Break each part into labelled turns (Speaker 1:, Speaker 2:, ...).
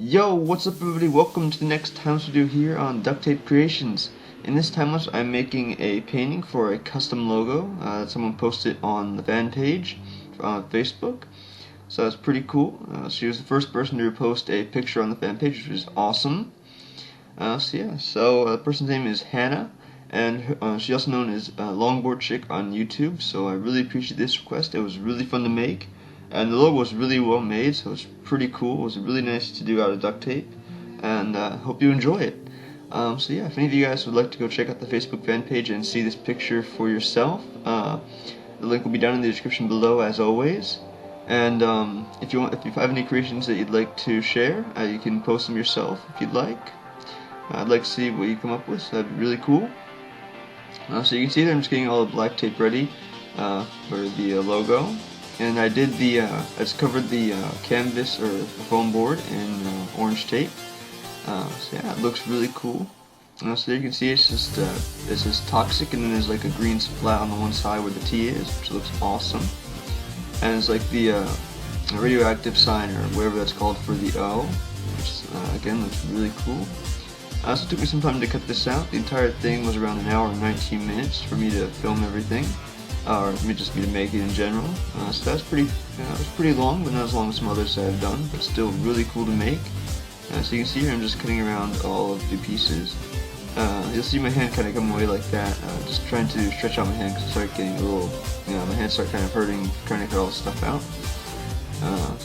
Speaker 1: Yo, what's up everybody? Welcome to the next time-lapse video here on Duct Tape Creations. In this time-lapse I'm making a painting for a custom logo that someone posted on the fan page on Facebook. So that's pretty cool. She was the first person to post a picture on the fan page, which is awesome. The person's name is Hannah, and she's also known as Longboard Chick on YouTube, so I really appreciate this request. It was really fun to make. And the logo was really well made, so it's pretty cool. It was really nice to do out of duct tape, and hope you enjoy it. If any of you guys would like to go check out the Facebook fan page and see this picture for yourself, the link will be down in the description below as always. And if you have any creations that you'd like to share, you can post them yourself if you'd like. I'd like to see what you come up with, so that'd be really cool. So you can see there I'm just getting all the black tape ready for the logo. And I did I just covered the canvas or the foam board in orange tape. It looks really cool. So there you can see it's just it says toxic, and then there's like a green splat on the one side where the T is, which looks awesome. And it's like the radioactive sign or whatever that's called for the O, which again looks really cool. So it took me some time to cut this out. The entire thing was around an hour and 19 minutes for me to film everything. Or just me to make it in general. So that's pretty long, but not as long as some others that I've done, but still really cool to make. So you can see here I'm just cutting around all of the pieces. You'll see my hand kind of come away like that, just trying to stretch out my hand because I start getting a little, my hands start kind of hurting trying to cut all the stuff out.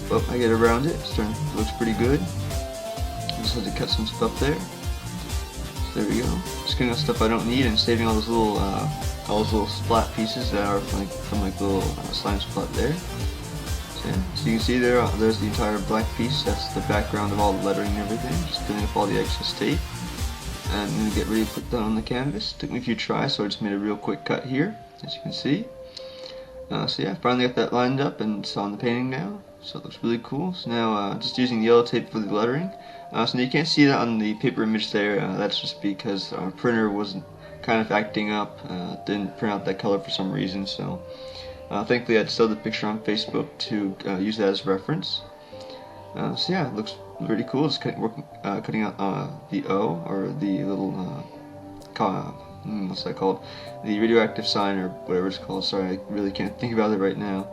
Speaker 1: But I get around it, it looks pretty good. Just had to cut some stuff there. So there we go. Just cutting out stuff I don't need and saving all those little splat pieces that are from little slime splat there. So you can see there's the entire black piece. That's the background of all the lettering and everything. Just filling up all the excess tape. And I'm going to get ready to put that on the canvas. Took me a few tries, so I just made a real quick cut here, as you can see. Finally got that lined up and it's on the painting now. So it looks really cool. So now just using the yellow tape for the lettering. So now you can't see that on the paper image there. That's just because our printer wasn't kind of acting up, didn't print out that color for some reason, so thankfully I still had the picture on Facebook to use that as reference. It looks pretty cool. Just cutting out the O, or the little, what's that called? The radioactive sign, or whatever it's called. Sorry, I really can't think about it right now.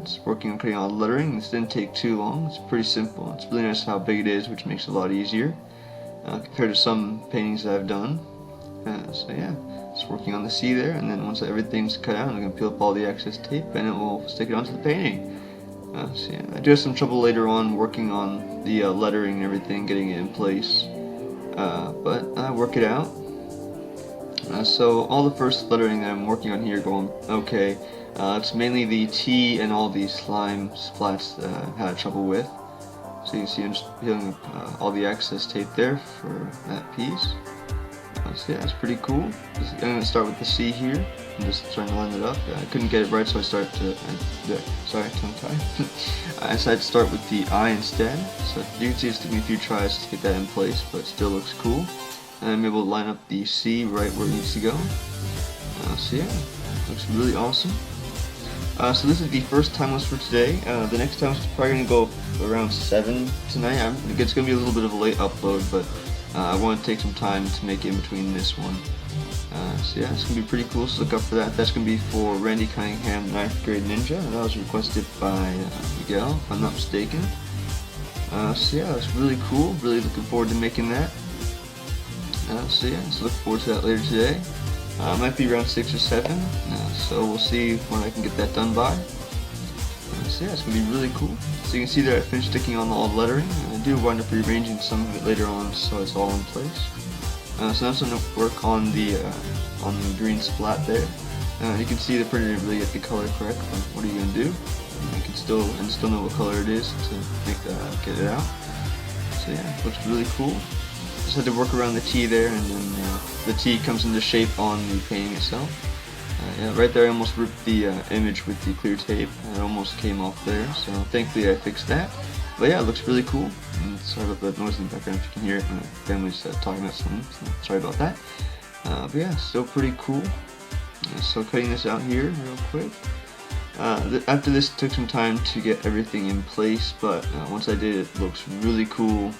Speaker 1: Just working on cutting out the lettering. This didn't take too long. It's pretty simple. It's really nice how big it is, which makes it a lot easier compared to some paintings that I've done. Just working on the C there, and then once everything's cut out, I'm going to peel up all the excess tape and it will stick it onto the painting. I do have some trouble later on working on the lettering and everything, getting it in place, but I work it out. So all the first lettering that I'm working on here going okay. It's mainly the T and all the slime splats that I had trouble with. So you can see I'm just peeling up all the excess tape there for that piece. It's pretty cool. I'm going to start with the C here. I'm just trying to line it up. I couldn't get it right, so I started to, tongue tie. I decided to start with the I instead. So you can see it's took me a few tries to get that in place, but it still looks cool. And I'm able to line up the C right where it needs to go. Looks really awesome. So this is the first time-lapse for today. The next time-lapse is probably going to go around 7 tonight. It's going to be a little bit of a late upload, but I want to take some time to make it in between this one. It's going to be pretty cool, so look up for that. That's going to be for Randy Cunningham, 9th grade ninja. That was requested by Miguel, if I'm not mistaken. That's really cool. Really looking forward to making that. Just look forward to that later today. Might be around 6 or 7, so we'll see when I can get that done by. It's going to be really cool. So you can see that I finished sticking on all the lettering, and I do wind up rearranging some of it later on so it's all in place. So now I'm going to work on the green splat there. You can see the printer didn't really get the color correct, but what are you going to do? You can still know what color it is to get it out. So it looks really cool. Just had to work around the T there, and then the T comes into shape on the painting itself. Right there I almost ripped the image with the clear tape. It almost came off there, so thankfully I fixed that. But it looks really cool. And sorry about the noise in the background if you can hear it. My family's talking about something, so sorry about that. Still pretty cool. So cutting this out here real quick. After this, it took some time to get everything in place, but once I did, it looks really cool.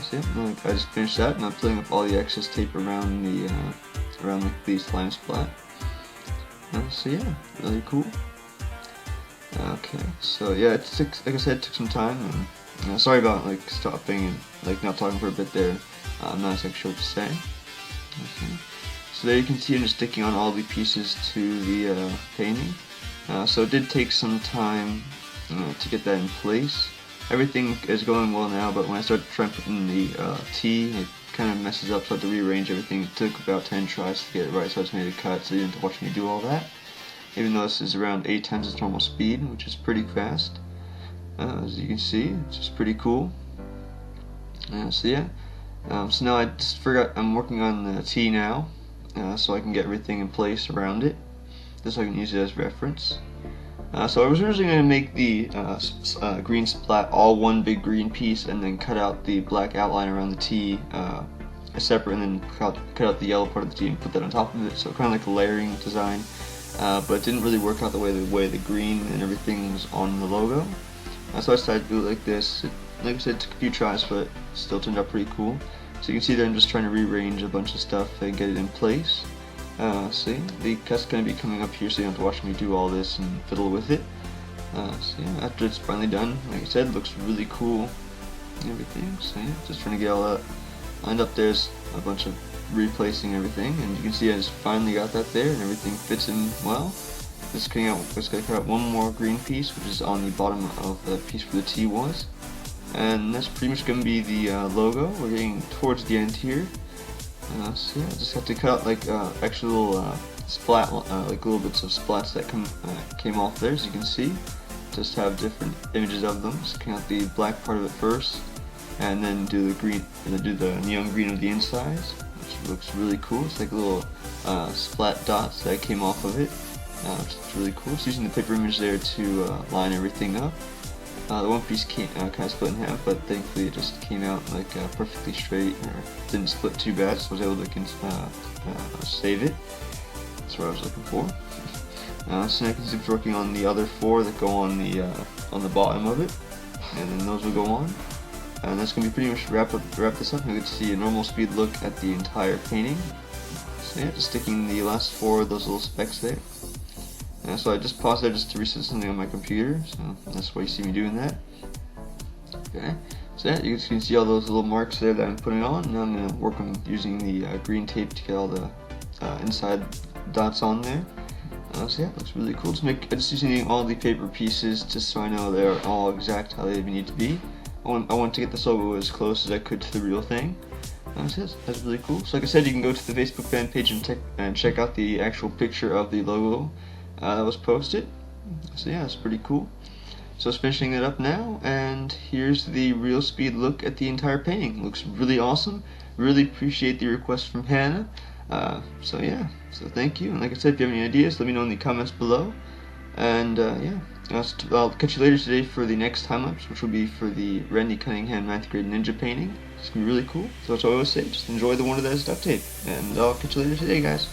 Speaker 1: So yeah, I just finished that, and I'm pulling up all the excess tape around the slime splat. So yeah, really cool. Okay, so yeah, like I said, it took some time, and sorry about like stopping and like not talking for a bit there. I'm not exactly sure what to say. Okay. So there you can see I'm just sticking on all the pieces to the painting. So it did take some time to get that in place. Everything is going well now, but when I started trying to put in the T, it kind of messes up, so I had to rearrange everything. It took about 10 tries to get it right, so I just made a cut so you didn't have to watch me do all that. Even though this is around 8 times its normal speed, which is pretty fast. As you can see, it's just pretty cool. So yeah, so now I'm working on the T now, so I can get everything in place around it, just so I can use it as reference. So I was originally going to make the green splat all one big green piece, and then cut out the black outline around the T separate, and then cut out the yellow part of the T and put that on top of it, so kind of like a layering design. But it didn't really work out the way the green and everything was on the logo. So I decided to do it like this. Like I said, it took a few tries, but it still turned out pretty cool. So you can see that I'm just trying to rearrange a bunch of stuff and get it in place. See, the cut's going to be coming up here, so you don't have to watch me do all this and fiddle with it. So yeah, after it's finally done, like I said, it looks really cool and everything. So yeah, just trying to get all that lined up. There's a bunch of replacing everything, and you can see I just finally got that there, and everything fits in well. Just going to cut out one more green piece, which is on the bottom of the piece where the T was, and that's pretty much going to be the logo. We're getting towards the end here. So yeah, I just have to cut out like actual splat, like little bits of splats that came off there, as you can see. Just have different images of them. Just cut out the black part of it first, and then do the green, and then do the neon green of the insides, which looks really cool. It's like little splat dots that came off of it, which is really cool. Just using the paper image there to line everything up. The one piece kind of split in half, but thankfully it just came out like perfectly straight, or didn't split too bad, so I was able to save it. That's what I was looking for. So now I can keep working on the other 4 that go on the bottom of it, and then those will go on. And that's going to be pretty much wrap this up. You get to see a normal speed look at the entire painting. So yeah, just sticking the last 4 of those little specks there. So I just paused there just to reset something on my computer, so that's why you see me doing that. Okay, so yeah, you can see all those little marks there that I'm putting on. Now I'm going to work on using the green tape to get all the inside dots on there. So yeah, it looks really cool. Just using all the paper pieces just so I know they're all exact how they need to be. I want to get this logo as close as I could to the real thing. So yeah, that's really cool. So like I said, you can go to the Facebook fan page and check out the actual picture of the logo that was posted. So yeah, it's pretty cool. So it's finishing it up now, and here's the real speed look at the entire painting. Looks really awesome. Really appreciate the request from Hannah. So yeah, so thank you. And like I said, if you have any ideas, let me know in the comments below. And yeah, I'll catch you later today for the next time lapse, which will be for the Randy Cunningham 9th grade ninja painting. It's gonna be really cool. So that's what I always say, just enjoy the wonder that is duct tape. And I'll catch you later today, guys.